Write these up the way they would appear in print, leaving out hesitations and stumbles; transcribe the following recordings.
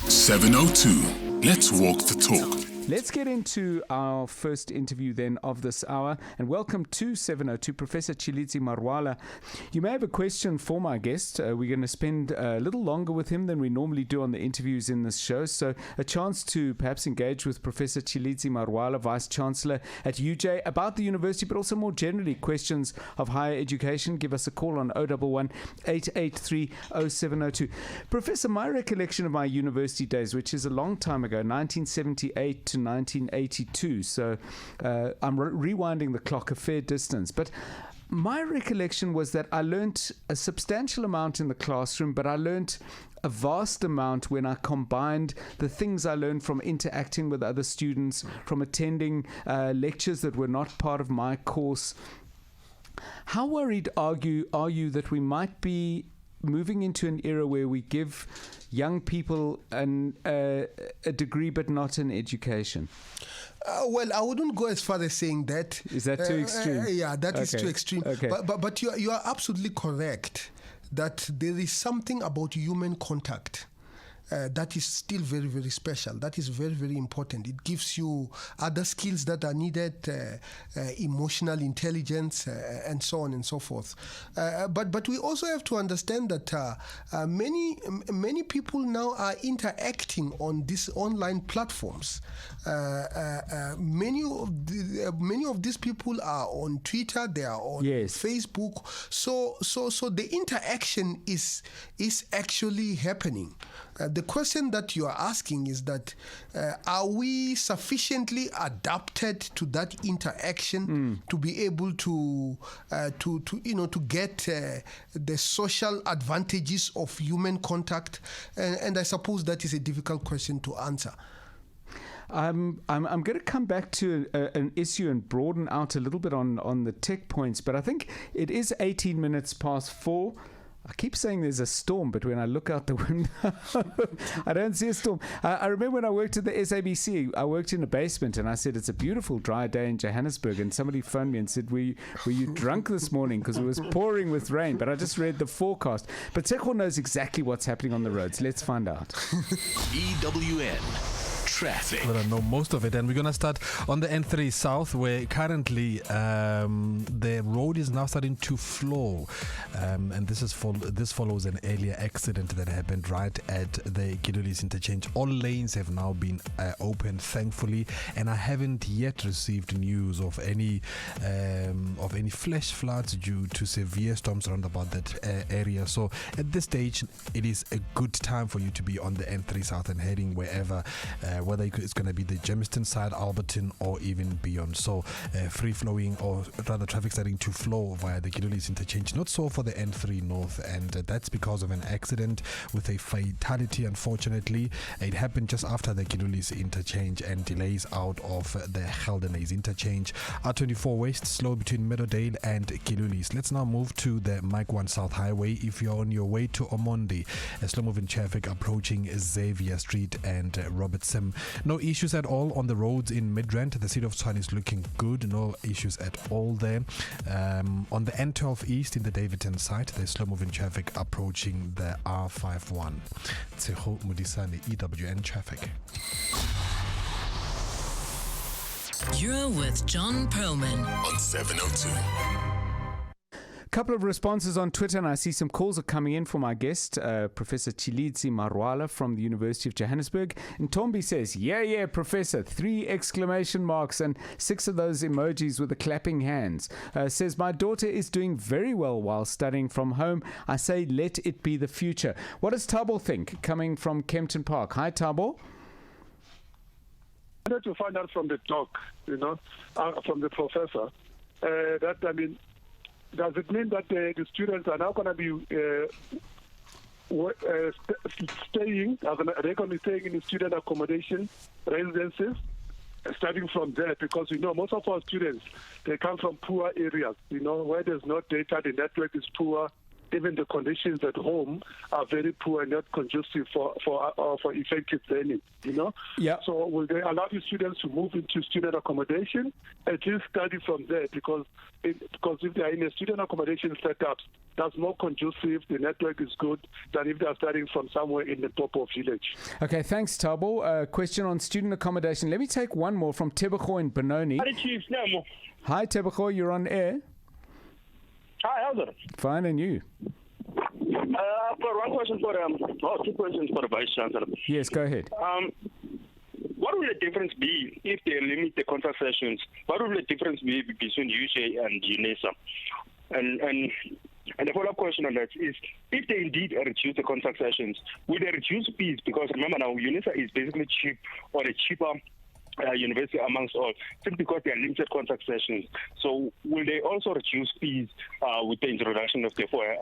702. Let's walk the talk. Let's get into our first interview then of this hour, and welcome to 702, Professor Tshilidzi Marwala. You may have a question for my guest. We're going to spend a little longer with him than we normally do on the interviews in this show, so a chance to perhaps engage with Professor Tshilidzi Marwala, Vice-Chancellor at UJ, about the university, but also more generally questions of higher education. Give us a call on 011-883-0702. Professor, my recollection of my university days, which is a long time ago, 1978 to 1982, so I'm rewinding the clock a fair distance, but my recollection was that I learnt a substantial amount in the classroom, but I learnt a vast amount when I combined the things I learned from interacting with other students, from attending lectures that were not part of my course. How worried are you that we might be moving into an era where we give young people a degree but not an education? Well, I wouldn't go as far as saying that. Is that too extreme? Yeah, that is too extreme. Okay. But you are absolutely correct that there is something about human contact that is still very, very special. That is very, very important. It gives you other skills that are needed, emotional intelligence, and so on and so forth. But we also have to understand that many people now are interacting on these online platforms. Many of these people are on Twitter. They are on Facebook. So the interaction is actually happening. The question that you are asking is that are we sufficiently adapted to that interaction to be able to get the social advantages of human contact? And I suppose that is a difficult question to answer. I'm going to come back to an issue and broaden out a little bit on the tech points, but I think it is 18 minutes past 4. I keep saying there's a storm, but when I look out the window, I don't see a storm. I remember when I worked at the SABC, I worked in a basement, and I said, it's a beautiful dry day in Johannesburg, and somebody phoned me and said, were you drunk this morning? Because it was pouring with rain, but I just read the forecast. But Tsheko knows exactly what's happening on the roads. Let's find out. EWN. Traffic. Well, I know most of it, and we're going to start on the N3 South, where currently the road is now starting to flow, and this follows an earlier accident that happened right at the Tshilidzi interchange. All lanes have now been opened, thankfully, and I haven't yet received news of any flash floods due to severe storms around about that area. So at this stage, it is a good time for you to be on the N3 South and heading wherever. Whether it's going to be the Germiston side, Alberton, or even beyond. So free-flowing, or rather traffic starting to flow via the Tshilidzi interchange. Not so for the N3 North, and that's because of an accident with a fatality, unfortunately. It happened just after the Tshilidzi interchange and delays out of the Geldenhuys interchange. R24 West, slow between Meadowdale and Tshilidzi. Let's now move to the Mike 1 South Highway. If you're on your way to Omondi, slow-moving traffic approaching Xavier Street and Robertson. No issues at all on the roads in Midrand. The city of Tshwane is looking good. No issues at all there. On the N12 East in the Davidton site, there's slow-moving traffic approaching the R51. Tsheko Mudisani, EWN Traffic. You're with John Perlman On 702. Couple of responses on Twitter, and I see some calls are coming in for my guest, Professor Tshilidzi Marwala from the University of Johannesburg. And Tombi says, yeah, Professor, 3 exclamation marks and 6 of those emojis with the clapping hands. Says, my daughter is doing very well while studying from home. I say, let it be the future. What does Thabo think, coming from Kempton Park? Hi, Thabo. I wanted to find out from the talk, from the professor, does it mean that the students are now going to be staying, are they going to be staying in the student accommodation residences, starting from there? Because, most of our students, they come from poor areas, where there's no data, the network is poor, even the conditions at home are very poor and not conducive for effective learning, you know? Yeah. So will they allow the students to move into student accommodation, at least study from there, because if they are in a student accommodation setup, that's more conducive, the network is good, than if they are studying from somewhere in the Popo village. Okay, thanks, Thabo. Question on student accommodation. Let me take one more from Tebeko in Benoni. Hi, Tebeko, you're on air. Hi, how's it? Fine, and you? I've got one question for two questions for the Vice Chancellor. Yes, go ahead. What will the difference be if they limit the contract sessions? What will the difference be between UJ and UNISA? And the follow-up question on that is, if they indeed reduce the contract sessions, will they reduce fees? Because remember now, UNISA is basically cheap, or a cheaper university amongst all, simply because they are limited contract sessions. So will they also reduce fees with the introduction of the 4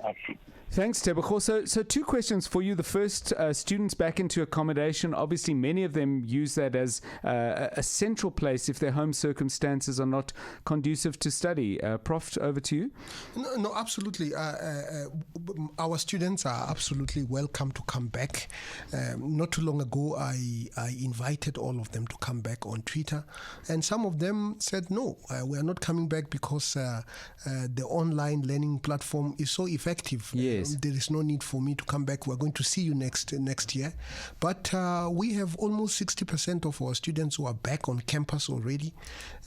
Thanks, Tebeko. So two questions for you. The first, students back into accommodation. Obviously, many of them use that as a central place if their home circumstances are not conducive to study. Prof, over to you. No, absolutely. Our students are absolutely welcome to come back. Not too long ago, I invited all of them to come back on Twitter, and some of them said, no, we are not coming back because the online learning platform is so effective. Yes. There is no need for me to come back. We're going to see you next year. But we have almost 60% of our students who are back on campus already.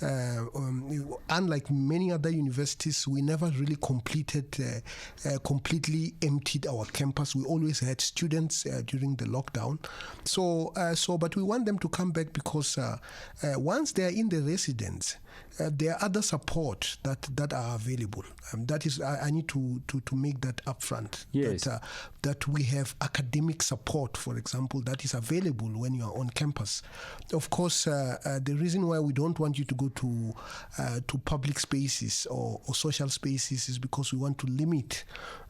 Unlike many other universities, we never really completely emptied our campus. We always had students during the lockdown. But we want them to come back because once they are in the residence, there are other support that are available. That is, I need to make that upfront. Yes. That we have academic support, for example, that is available when you are on campus. Of course, the reason why we don't want you to go to public spaces or social spaces is because we want to limit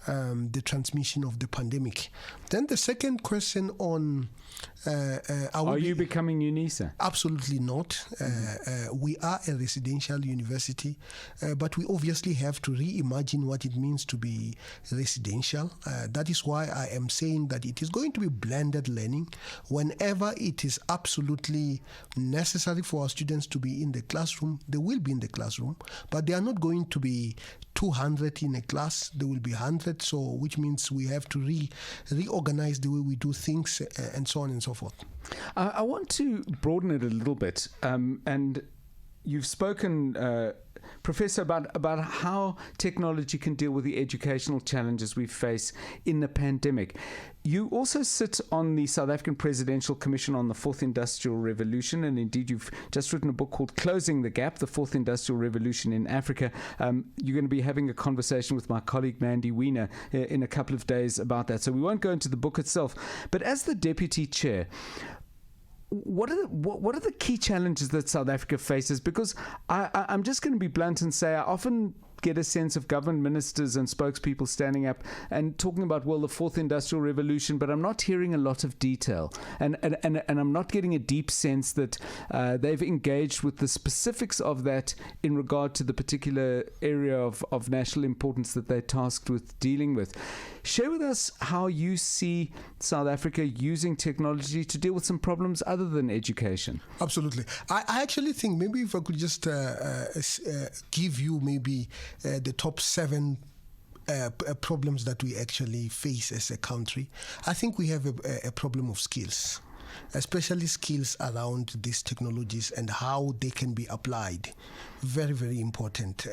the transmission of the pandemic. Then the second question on are you becoming UNISA? Absolutely not. We are a residential university, but we obviously have to reimagine what it means to be residential. That is why I am saying that it is going to be blended learning. Whenever it is absolutely necessary for our students to be in the classroom, they will be in the classroom, but they are not going to be 200 in a class. There will be 100, so which means we have to reorganize the way we do things and so on and so forth. I want to broaden it a little bit, and you've spoken, Professor, about how technology can deal with the educational challenges we face in the pandemic. You also sit on the South African Presidential Commission on the Fourth Industrial Revolution, and indeed you've just written a book called Closing the Gap, the Fourth Industrial Revolution in Africa. You're going to be having a conversation with my colleague Mandy Wiener in a couple of days about that, so we won't go into the book itself. But as the Deputy Chair, what are the key challenges that South Africa faces? Because I'm just going to be blunt and say I often get a sense of government ministers and spokespeople standing up and talking about, well, the fourth industrial revolution, but I'm not hearing a lot of detail. And I'm not getting a deep sense that they've engaged with the specifics of that in regard to the particular area of national importance that they're tasked with dealing with. Share with us how you see South Africa using technology to deal with some problems other than education. Absolutely. I actually think maybe if I could just give you maybe the top 7 problems that we actually face as a country. I think we have a problem of skills, especially skills around these technologies and how they can be applied. Very, very important.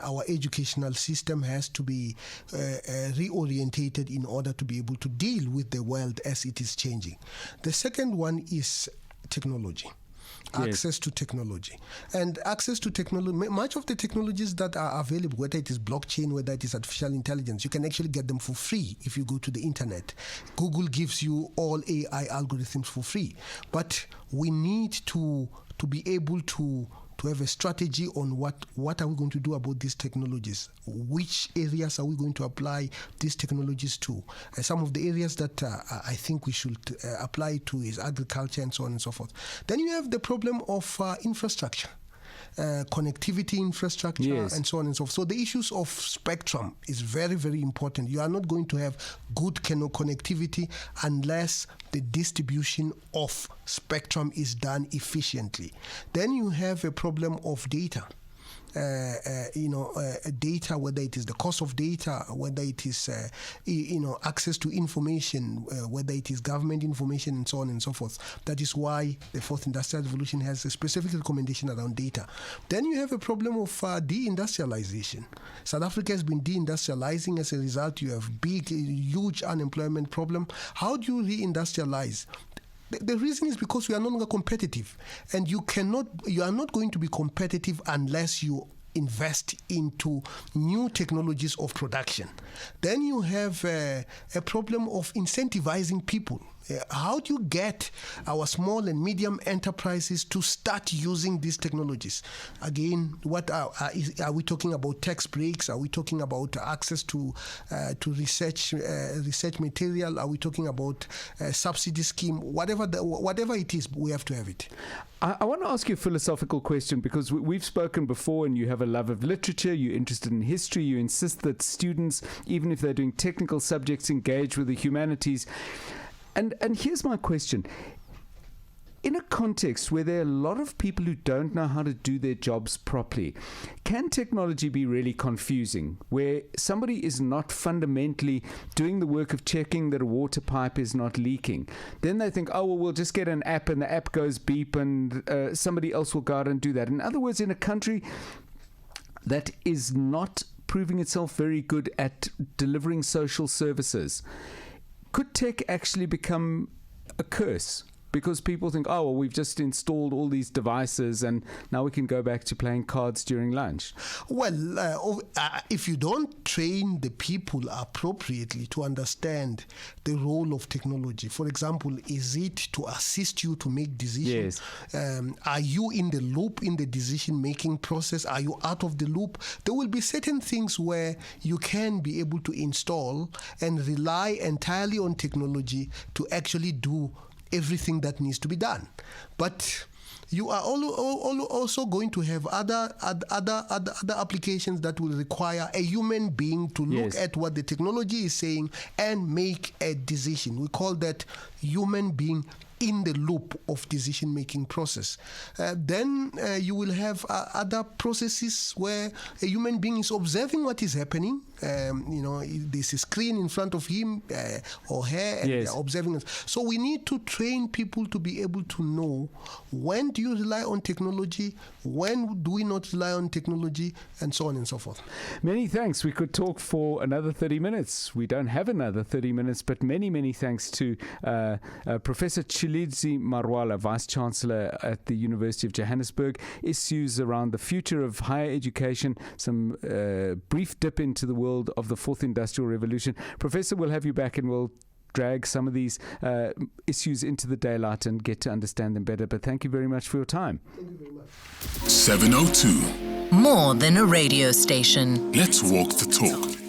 Our educational system has to be reorientated in order to be able to deal with the world as it is changing. The second one is technology. Access to technology. And access to technology, much of the technologies that are available, whether it is blockchain, whether it is artificial intelligence, you can actually get them for free if you go to the internet. Google gives you all AI algorithms for free. But we need to be able to have a strategy on what are we going to do about these technologies. Which areas are we going to apply these technologies to? Some of the areas that I think we should apply to is agriculture and so on and so forth. Then you have the problem of infrastructure. connectivity infrastructure, Yes. and so on and so forth. So the issues of spectrum is very, very important. You are not going to have good connectivity unless the distribution of spectrum is done efficiently. Then you have a problem of data. Data, whether it is the cost of data, whether it is, access to information, whether it is government information, and so on and so forth. That is why the Fourth Industrial Revolution has a specific recommendation around data. Then you have a problem of deindustrialization. South Africa has been deindustrializing. As a result, you have huge unemployment problem. How do you reindustrialize? The reason is because we are no longer competitive, and you are not going to be competitive unless you invest into new technologies of production. Then you have a problem of incentivizing people. How do you get our small and medium enterprises to start using these technologies? Again, what are we talking about? Tax breaks? Are we talking about access to research material? Are we talking about subsidy scheme? Whatever it is, we have to have it. I want to ask you a philosophical question, because we've spoken before, and you have a love of literature, you're interested in history, you insist that students, even if they're doing technical subjects, engage with the humanities. And here's my question. In a context where there are a lot of people who don't know how to do their jobs properly, can technology be really confusing, where somebody is not fundamentally doing the work of checking that a water pipe is not leaking? Then they think, oh, well, we'll just get an app, and the app goes beep, and somebody else will go out and do that. In other words, in a country that is not proving itself very good at delivering social services, could tech actually become a curse? Because people think, oh, well, we've just installed all these devices and now we can go back to playing cards during lunch. Well, if you don't train the people appropriately to understand the role of technology, for example, is it to assist you to make decisions? Yes. Are you in the loop in the decision-making process? Are you out of the loop? There will be certain things where you can be able to install and rely entirely on technology to actually do everything that needs to be done. But you are also going to have other applications that will require a human being to look at what the technology is saying and make a decision. We call that human being in the loop of decision-making process. Then you will have other processes where a human being is observing what is happening. There's a screen in front of him or her, and they're observing it. So we need to train people to be able to know when do you rely on technology, when do we not rely on technology, and so on and so forth. Many thanks. We could talk for another 30 minutes. We don't have another 30 minutes, but many, many thanks to Professor Tshilidzi Marwala, Vice-Chancellor at the University of Johannesburg. Issues around the future of higher education, some brief dip into the world of the Fourth Industrial Revolution. Professor, we'll have you back and we'll drag some of these issues into the daylight and get to understand them better. But thank you very much for your time. Thank you very much. 702. More than a radio station. Let's walk the talk.